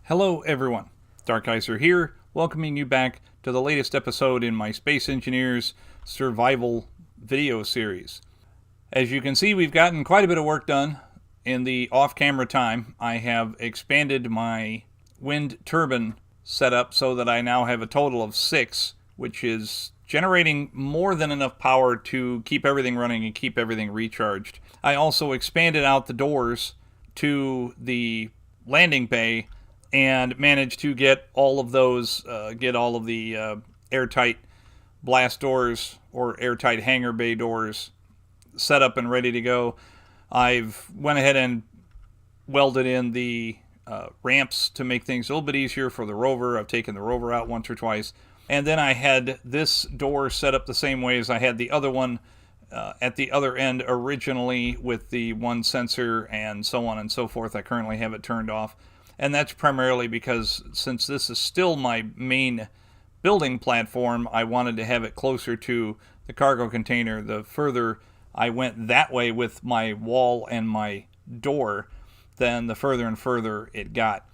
Hello everyone, Darkizer here, welcoming you back to the latest episode in my Space Engineers Survival video series. As you can see, we've gotten quite a bit of work done in the off-camera time. I have expanded my wind turbine setup so that I now have a total of 6, which is generating more than enough power to keep everything running and keep everything recharged. I also expanded out the doors to the landing bay and managed to get all of those, airtight blast doors or airtight hangar bay doors set up and ready to go. I've went ahead and welded in the ramps to make things a little bit easier for the rover. I've taken the rover out once or twice. And then I had this door set up the same way as I had the other one at the other end originally, with the one sensor and so on and so forth. I currently have it turned off. And that's primarily because, since this is still my main building platform, I wanted to have it closer to the cargo container. The further I went that way with my wall and my door, then the further and further it got.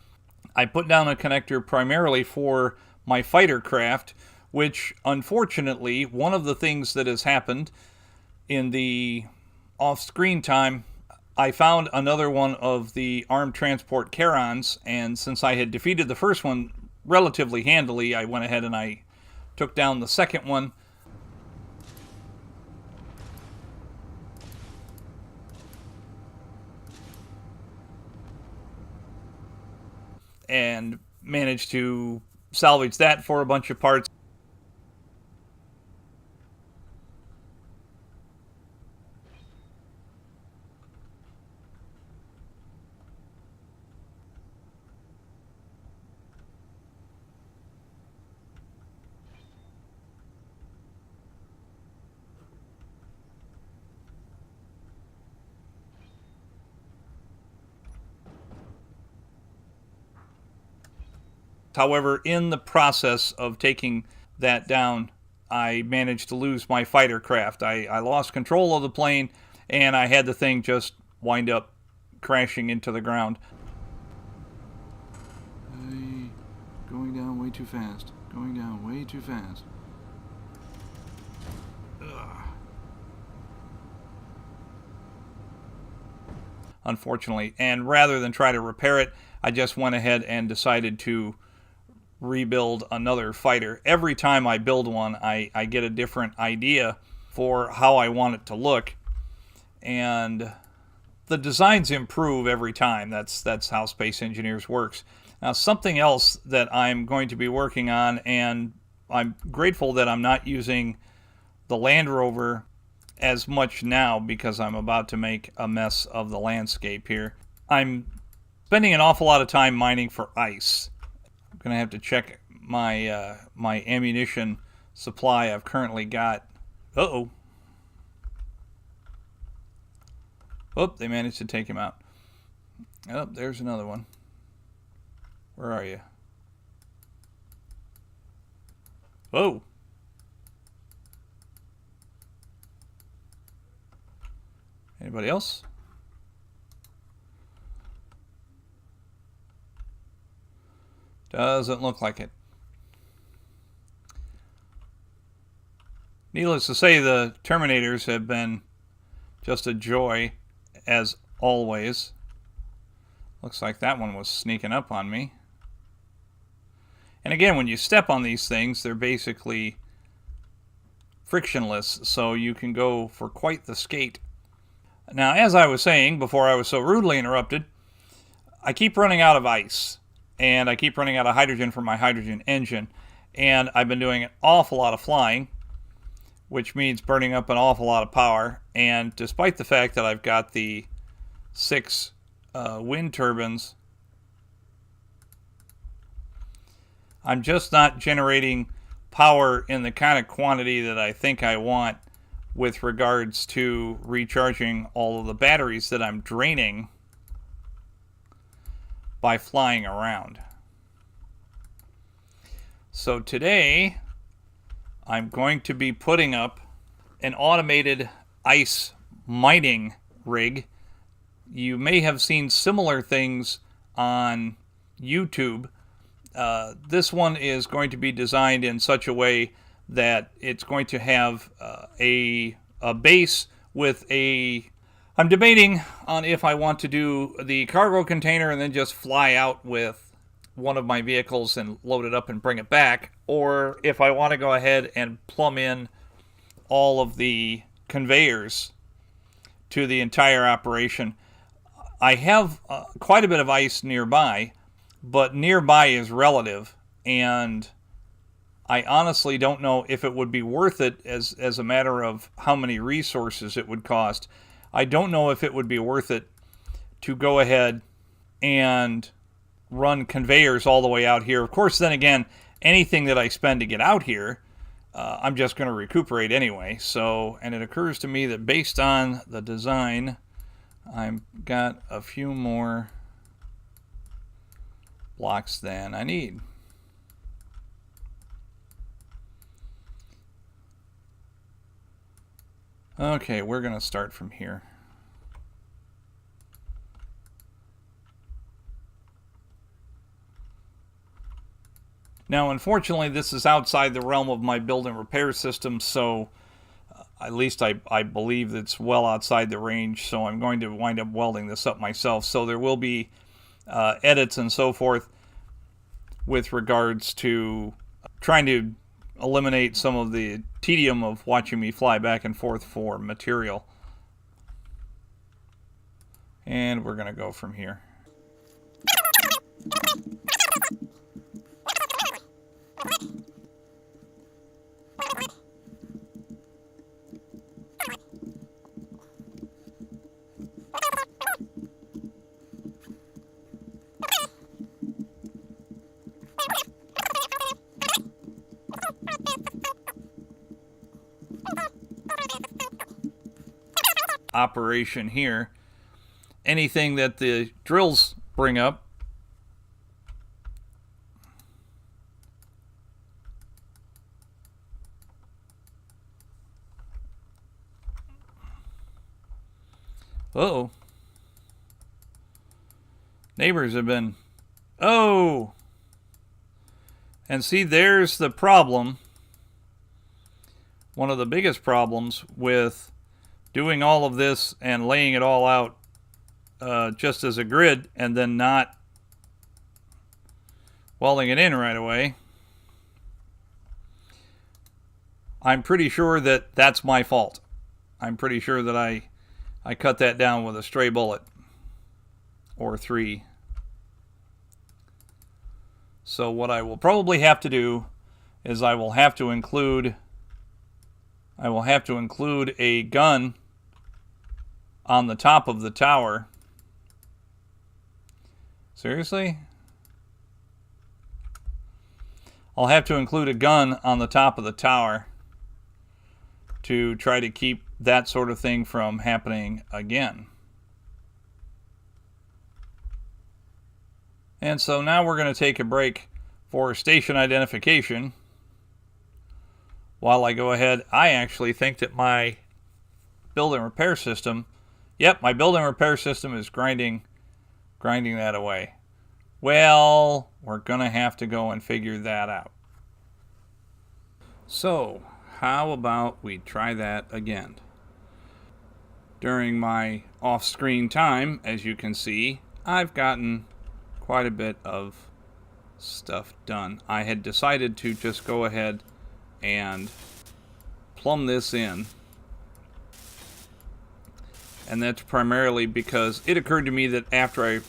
I put down a connector primarily for my fighter craft, which, unfortunately, one of the things that has happened in the off-screen time, I found another one of the armed transport Charons, and since I had defeated the first one relatively handily, I went ahead and I took down the second one. And managed to salvage that for a bunch of parts. However, in the process of taking that down, I managed to lose my fighter craft. I lost control of the plane, and I had the thing just wind up crashing into the ground. Hey, going down way too fast. Going down way too fast. Unfortunately, and rather than try to repair it, I just went ahead and decided to rebuild another fighter. Every time I build one, I get a different idea for how I want it to look, and the designs improve every time. That's how Space Engineers works. Now, something else that I'm going to be working on, and I'm grateful that I'm not using the Land Rover as much now because I'm about to make a mess of the landscape here. I'm spending an awful lot of time mining for ice. I'm going to have to check my my ammunition supply I've currently got. Uh-oh. Oh, they managed to take him out. Oh, there's another one. Where are you? Whoa. Anybody else? Doesn't look like it. Needless to say, the Terminators have been just a joy, as always. Looks like that one was sneaking up on me. And again, when you step on these things, they're basically frictionless, so you can go for quite the skate. Now, as I was saying before I was so rudely interrupted, I keep running out of ice, and I keep running out of hydrogen for my hydrogen engine, and I've been doing an awful lot of flying, which means burning up an awful lot of power. And despite the fact that I've got the 6 wind turbines, I'm just not generating power in the kind of quantity that I think I want with regards to recharging all of the batteries that I'm draining by flying around. So today, I'm going to be putting up an automated ice mining rig. You may have seen similar things on U-tube. This one is going to be designed in such a way that it's going to have a base with a... I'm debating on if I want to do the cargo container and then just fly out with one of my vehicles and load it up and bring it back, or if I want to go ahead and plumb in all of the conveyors to the entire operation. I have quite a bit of ice nearby, but nearby is relative, and I honestly don't know if it would be worth it as a matter of how many resources it would cost. I don't know if it would be worth it to go ahead and run conveyors all the way out here. Of course, then again, anything that I spend to get out here, I'm just going to recuperate anyway. So, and it occurs to me that based on the design, I've got a few more blocks than I need. Okay, we're going to start from here. Now, unfortunately, this is outside the realm of my build and repair system, so at least I believe it's well outside the range, so I'm going to wind up welding this up myself. So there will be edits and so forth with regards to trying to eliminate some of the tedium of watching me fly back and forth for material. And we're going to go from here. Operation here. Anything that the drills bring up, uh-oh, neighbors have been, oh, and see, there's the problem. One of the biggest problems with doing all of this and laying it all out just as a grid and then not welding it in right away. I'm pretty sure that that's my fault. I'm pretty sure that I cut that down with a stray bullet or 3. So what I will probably have to do is I will have to include a gun on the top of the tower. Seriously? I'll have to include a gun on the top of the tower to try to keep that sort of thing from happening again. And so now we're going to take a break for station identification while I go ahead. I actually think that my build and repair system, yep, my build and repair system is grinding that away. Well, we're going to have to go and figure that out. So, how about we try that again? During my off-screen time, as you can see, I've gotten quite a bit of stuff done. I had decided to just go ahead and plumb this in. And that's primarily because it occurred to me that after I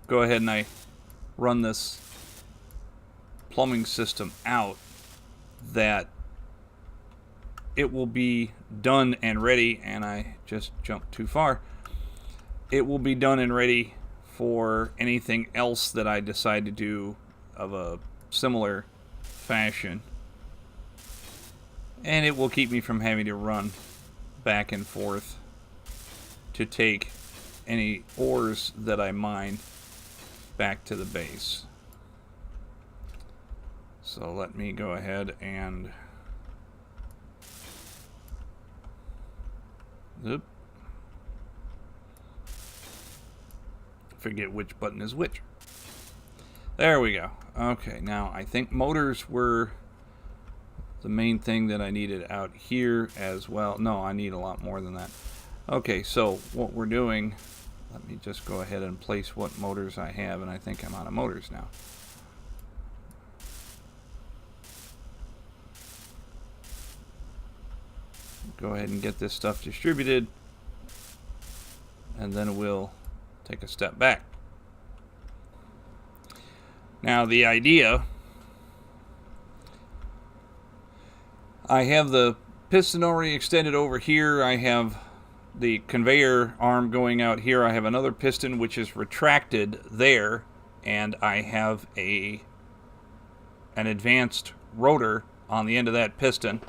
go ahead and I run this plumbing system out, that it will be done and ready, and I just jumped too far. It will be done and ready for anything else that I decide to do of a similar fashion. And it will keep me from having to run back and forth to take any ores that I mine back to the base. So let me go ahead and forget which button is which. There we go. Okay, now I think motors were the main thing that I needed out here as well. No, I need a lot more than that. Okay, so what we're doing, let me just go ahead and place what motors I have, and I think I'm out of motors now. Go ahead and get this stuff distributed, and then we'll take a step back. Now the idea, I have the piston already extended over here. I have the conveyor arm going out here. I have another piston which is retracted there, and I have an advanced rotor on the end of that piston.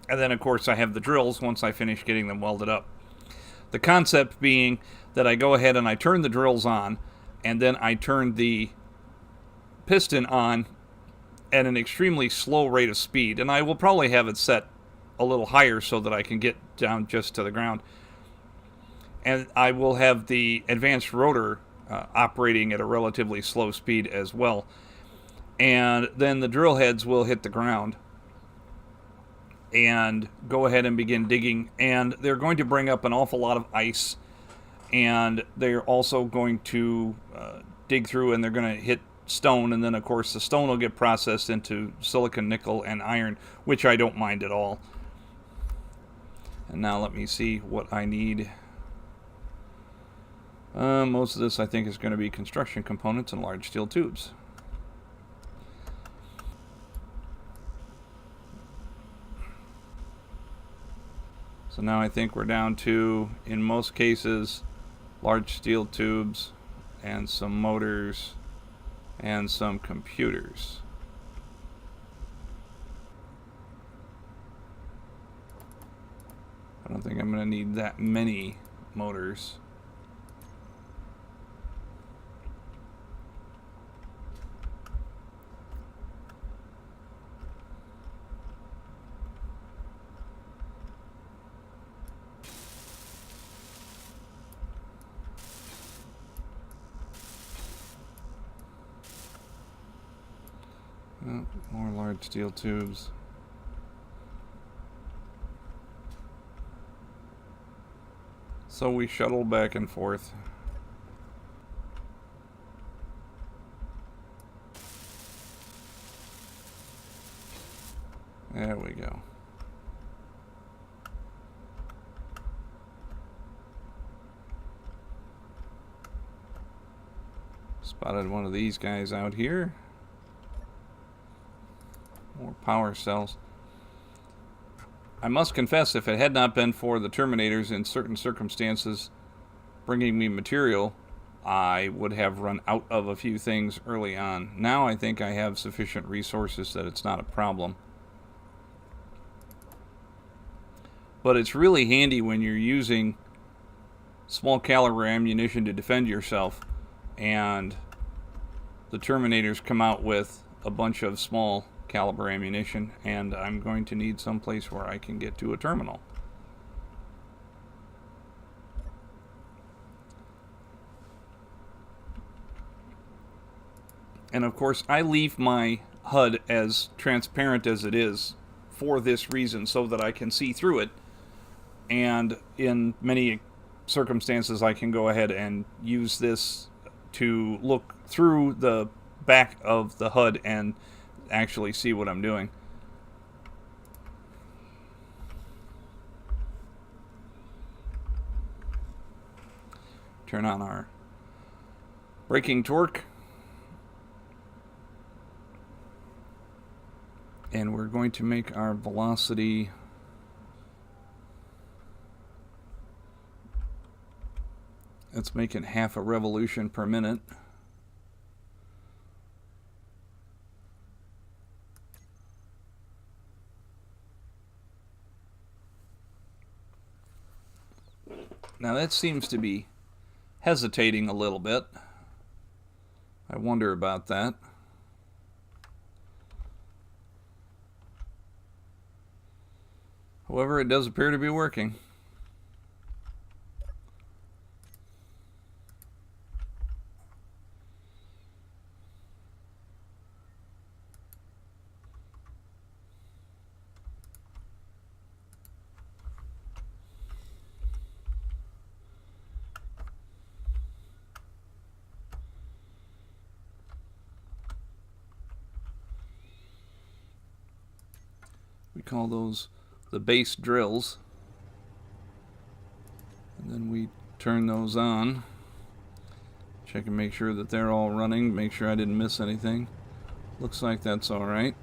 And then of course I have the drills once I finish getting them welded up. The concept being that I go ahead and I turn the drills on, and then I turn the piston on at an extremely slow rate of speed, and I will probably have it set a little higher so that I can get down just to the ground. And I will have the advanced rotor operating at a relatively slow speed as well. And then the drill heads will hit the ground and go ahead and begin digging, and they're going to bring up an awful lot of ice, and they're also going to dig through, and they're going to hit stone, and then of course the stone will get processed into silicon, nickel, and iron, which I don't mind at all. And now let me see what I need. Most of this I think is going to be construction components and large steel tubes. So now I think we're down to, in most cases, large steel tubes and some motors and some computers. I don't think I'm going to need that many motors. Oh, more large steel tubes. So we shuttle back and forth. There we go. Spotted one of these guys out here. More power cells. I must confess, if it had not been for the Terminators in certain circumstances bringing me material, I would have run out of a few things early on. Now I think I have sufficient resources that it's not a problem. But it's really handy when you're using small caliber ammunition to defend yourself, and the Terminators come out with a bunch of small caliber ammunition, and I'm going to need some place where I can get to a terminal. And of course I leave my HUD as transparent as it is for this reason, so that I can see through it, and in many circumstances I can go ahead and use this to look through the back of the HUD and actually see what I'm doing. Turn on our braking torque, and we're going to make our velocity let's make it half a revolution per minute. Now that seems to be hesitating a little bit. I wonder about that. However, it does appear to be working. call those the base drills. And then we turn those on. Check and make sure that they're all running. Make sure I didn't miss anything. Looks like that's all right.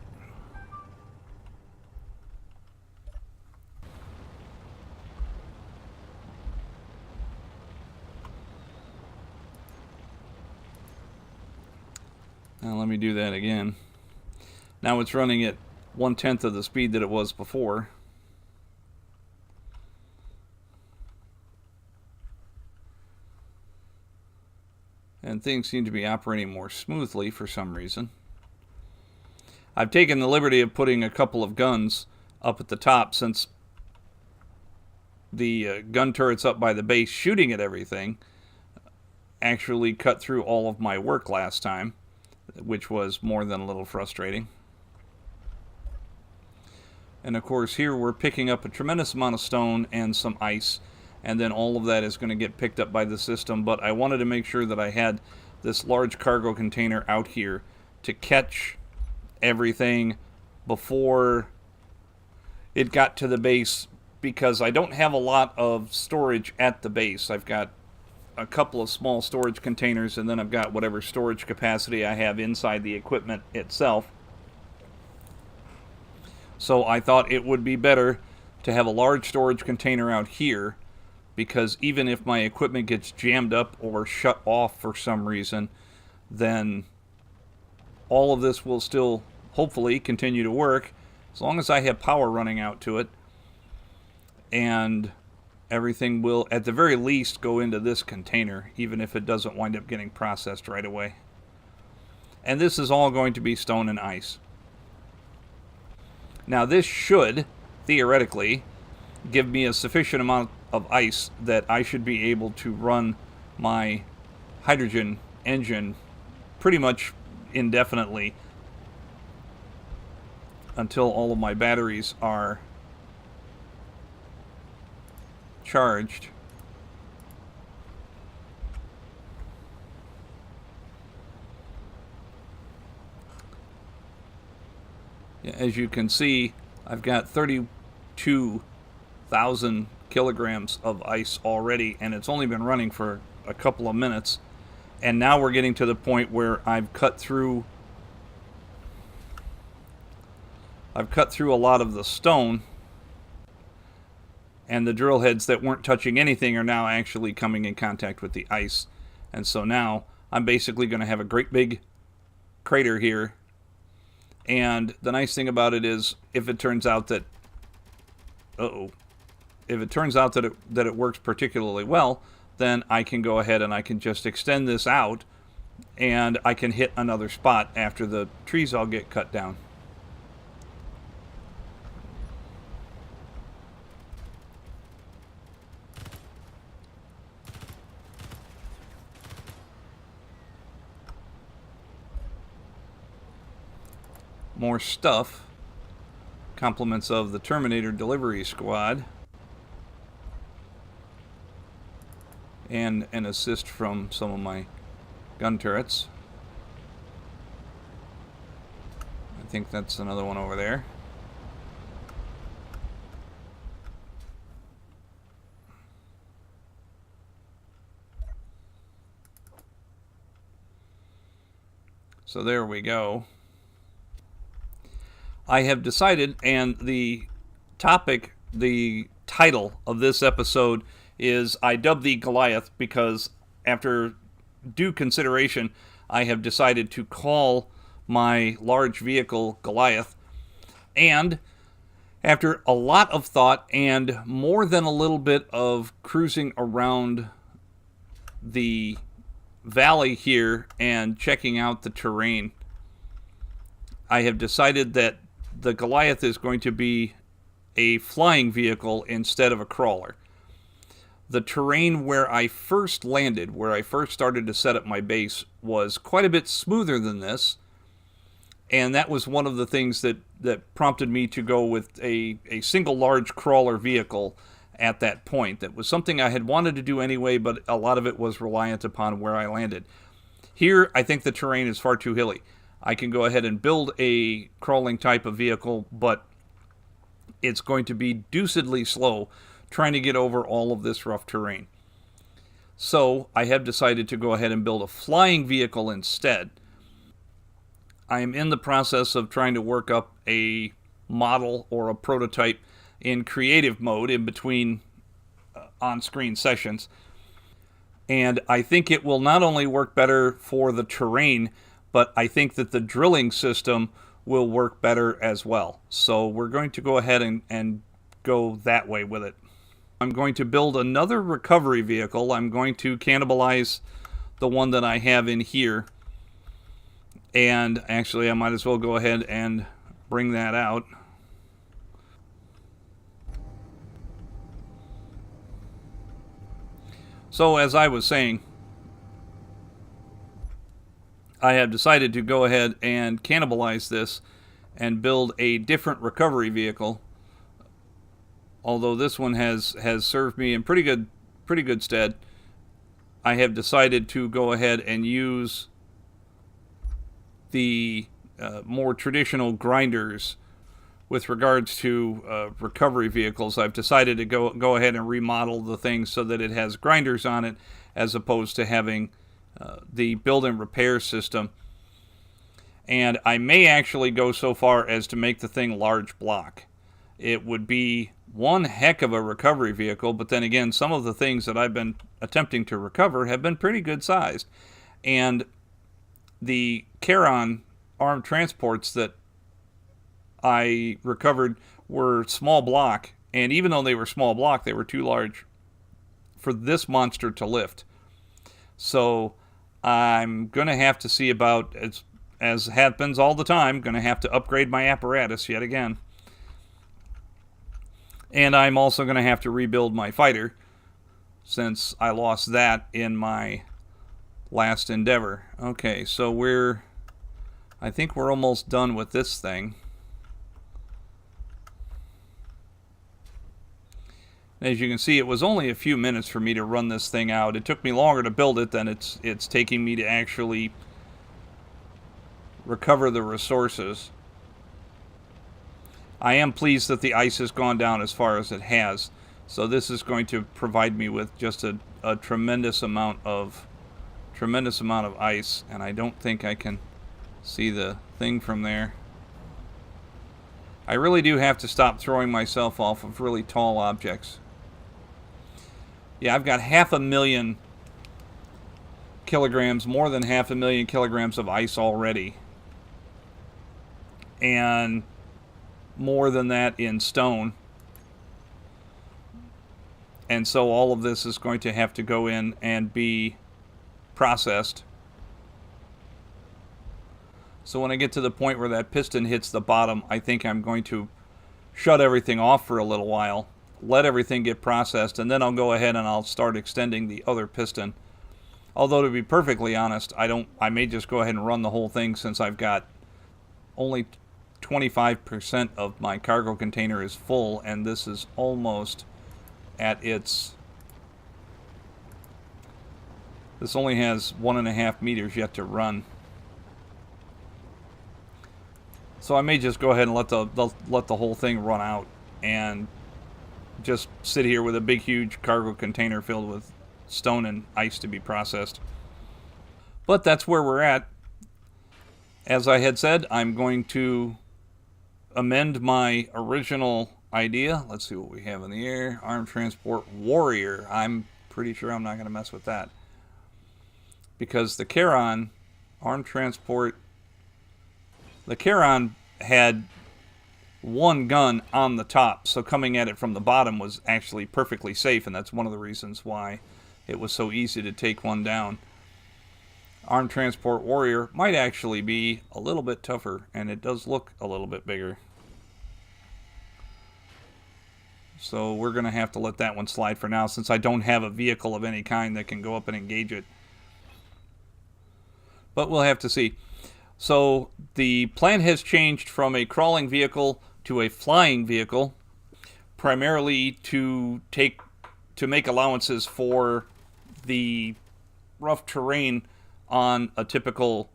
Now let me do that again. Now it's running at 1/10 of the speed that it was before. And things seem to be operating more smoothly for some reason. I've taken the liberty of putting a couple of guns up at the top, since the gun turrets up by the base shooting at everything actually cut through all of my work last time, which was more than a little frustrating. And of course here we're picking up a tremendous amount of stone and some ice, and then all of that is going to get picked up by the system. But I wanted to make sure that I had this large cargo container out here to catch everything before it got to the base, because I don't have a lot of storage at the base. I've got a couple of small storage containers, and then I've got whatever storage capacity I have inside the equipment itself. So I thought it would be better to have a large storage container out here, because even if my equipment gets jammed up or shut off for some reason, then all of this will still hopefully continue to work as long as I have power running out to it, and everything will at the very least go into this container, even if it doesn't wind up getting processed right away. And this is all going to be stone and ice. Now this should theoretically give me a sufficient amount of ice that I should be able to run my hydrogen engine pretty much indefinitely until all of my batteries are charged. Yeah, as you can see, I've got 32,000 kilograms of ice already, and it's only been running for a couple of minutes. And now we're getting to the point where I've cut through a lot of the stone, and the drill heads that weren't touching anything are now actually coming in contact with the ice. And so now I'm basically going to have a great big crater here. And the nice thing about it is, if it turns out that it works particularly well, then I can go ahead and I can just extend this out, and I can hit another spot after the trees all get cut down. More stuff. Compliments of the Terminator delivery squad. And an assist from some of my gun turrets. I think that's another one over there. So there we go. I have decided, and the topic, the title of this episode is, I dubbed the Goliath, because after due consideration, I have decided to call my large vehicle Goliath. And after a lot of thought and more than a little bit of cruising around the valley here and checking out the terrain, I have decided that the Goliath is going to be a flying vehicle instead of a crawler. The terrain where I first landed, where I first started to set up my base, was quite a bit smoother than this, and that was one of the things that prompted me to go with a single large crawler vehicle at that point. That was something I had wanted to do anyway, but a lot of it was reliant upon where I landed. Here, I think the terrain is far too hilly. I can go ahead and build a crawling type of vehicle, but it's going to be deucedly slow trying to get over all of this rough terrain. So I have decided to go ahead and build a flying vehicle instead. I am in the process of trying to work up a model or a prototype in creative mode in between on-screen sessions. And I think it will not only work better for the terrain, but I think that the drilling system will work better as well. So we're going to go ahead and go that way with it. I'm going to build another recovery vehicle. I'm going to cannibalize the one that I have in here. And actually, I might as well go ahead and bring that out. So as I was saying, I have decided to go ahead and cannibalize this and build a different recovery vehicle. Although this one has served me in pretty good stead, I have decided to go ahead and use the more traditional grinders with regards to recovery vehicles. I've decided to go ahead and remodel the thing so that it has grinders on it, as opposed to having the build and repair system. And I may actually go so far as to make the thing large block. It would be one heck of a recovery vehicle, but then again, some of the things that I've been attempting to recover have been pretty good sized. And the Charon armed transports that I recovered were small block, and even though they were small block, they were too large for this monster to lift. So I'm going to have to see about, as happens all the time, going to have to upgrade my apparatus yet again. And I'm also going to have to rebuild my fighter, since I lost that in my last endeavor. Okay, so I think we're almost done with this thing. As you can see, it was only a few minutes for me to run this thing out. It took me longer to build it than it's taking me to actually recover the resources. I am pleased that the ice has gone down as far as it has. So this is going to provide me with just a tremendous amount of ice, and I don't think I can see the thing from there. I really do have to stop throwing myself off of really tall objects. Yeah, I've got 500,000 kilograms, more than 500,000 kilograms of ice already. And more than that in stone. And so all of this is going to have to go in and be processed. So when I get to the point where that piston hits the bottom, I think I'm going to shut everything off for a little while, let everything get processed, and then I'll go ahead and I'll start extending the other piston. Although, to be perfectly honest, I may just go ahead and run the whole thing, since I've got only 25% of my cargo container is full, and this is almost at its... This only has 1.5 meters yet to run. So I may just go ahead and let the whole thing run out and just sit here with a big, huge cargo container filled with stone and ice to be processed. But that's where we're at. As I had said, I'm going to amend my original idea. Let's see what we have in the air. Armed Transport Warrior. I'm pretty sure I'm not going to mess with that, because the Charon Armed Transport, the Charon had one gun on the top, so coming at it from the bottom was actually perfectly safe, and that's one of the reasons why it was so easy to take one down. Armed Transport Warrior might actually be a little bit tougher, and it does look a little bit bigger. So we're going to have to let that one slide for now, since I don't have a vehicle of any kind that can go up and engage it. But we'll have to see. So the plan has changed from a crawling vehicle to a flying vehicle, primarily to make allowances for the rough terrain on a typical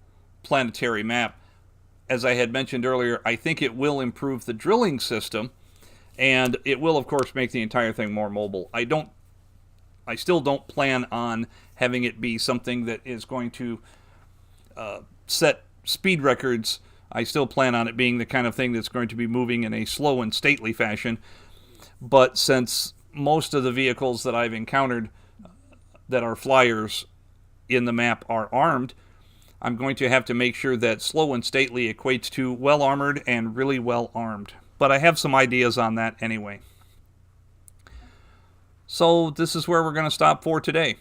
planetary map. As I had mentioned earlier, I think it will improve the drilling system, And it will, of course, make the entire thing more mobile. I still don't plan on having it be something that is going to set speed records. I still plan on it being the kind of thing that's going to be moving in a slow and stately fashion. But since most of the vehicles that I've encountered that are flyers in the map are armed, I'm going to have to make sure that slow and stately equates to well armored and really well armed. But I have some ideas on that anyway. So this is where we're going to stop for today.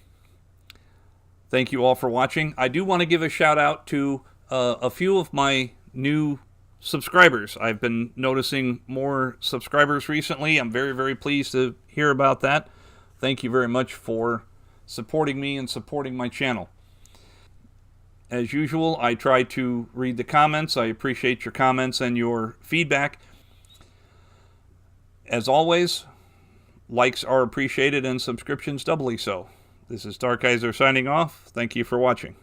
Thank you all for watching. I do want to give a shout out to a few of my new subscribers. I've been noticing more subscribers recently. I'm very, very pleased to hear about that. Thank you very much for supporting me and supporting my channel. As usual, I try to read the comments. I appreciate your comments and your feedback. As always, likes are appreciated and subscriptions doubly so. This is Darkeyzer signing off. Thank you for watching.